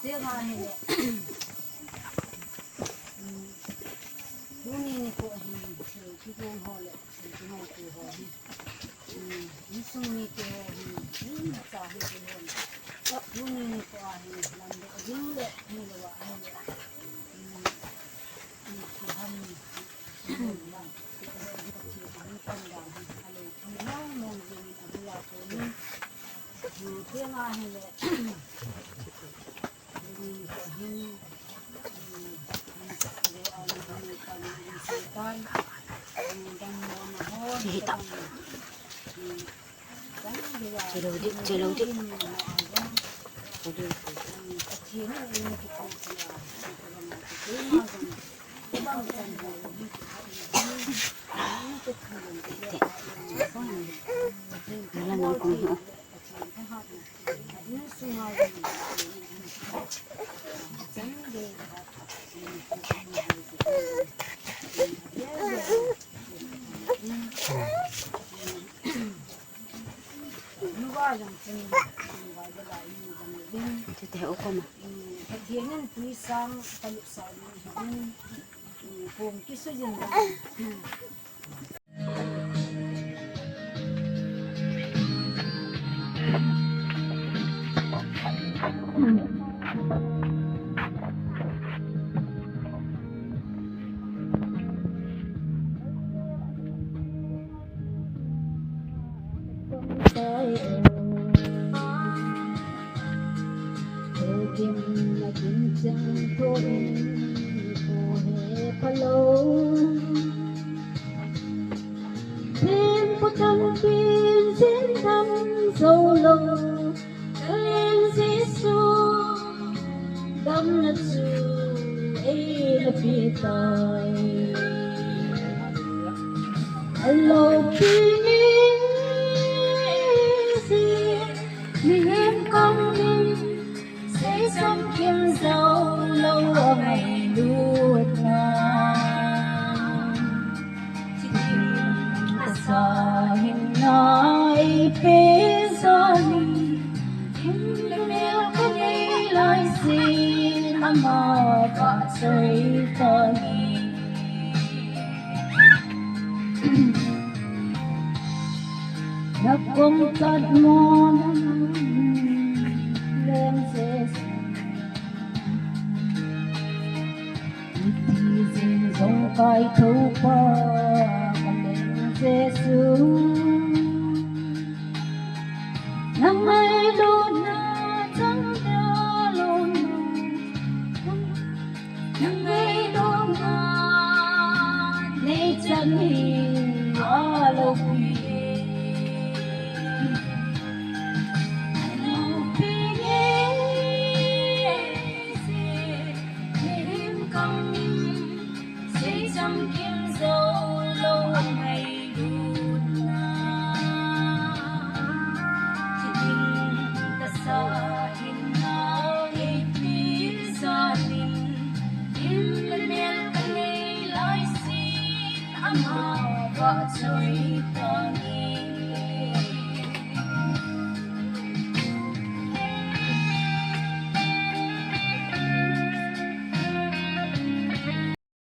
tiếng ai này lúc này cô thì khi cô họ lại thì họ từ họ đi xuống này thì họ đi sao hết rồi lúc này cô thì làm được dính đấy như là vậy thì ham làm thì cái con đào thì nó mong gì thì là cô đi tiếng ai này Chơi lâu đi. Là nó cũng hiểu. Thì theo con mà. Thiện quý sang ta lục sang cùng cái số dân chẳng thôi cô hề pa lâu thêm có tâm tin diễn thăm sâu lâu lên Giêsu đâm nát su ấy là bị tai lâu khi mình em công sẽ sống kiếm dâu lâu ngày lúa ngàn chỉ tìm xa hình nói phía gió đi hình nêu cái này lại xin mà cả xây ta đi đã cùng tắt mòn lên Giêsu thì xin dòng cay thâu qua lên Giêsu nắng ấy luôn chẳng nhớ luôn nắng ấy luôn để chân hình hóa lâu kiếm dâu lâu ngày đút na chỉ tình ta xa hình nào đi phía gia đình in lên men cái ngày lại xin ama vợ trời ta nghe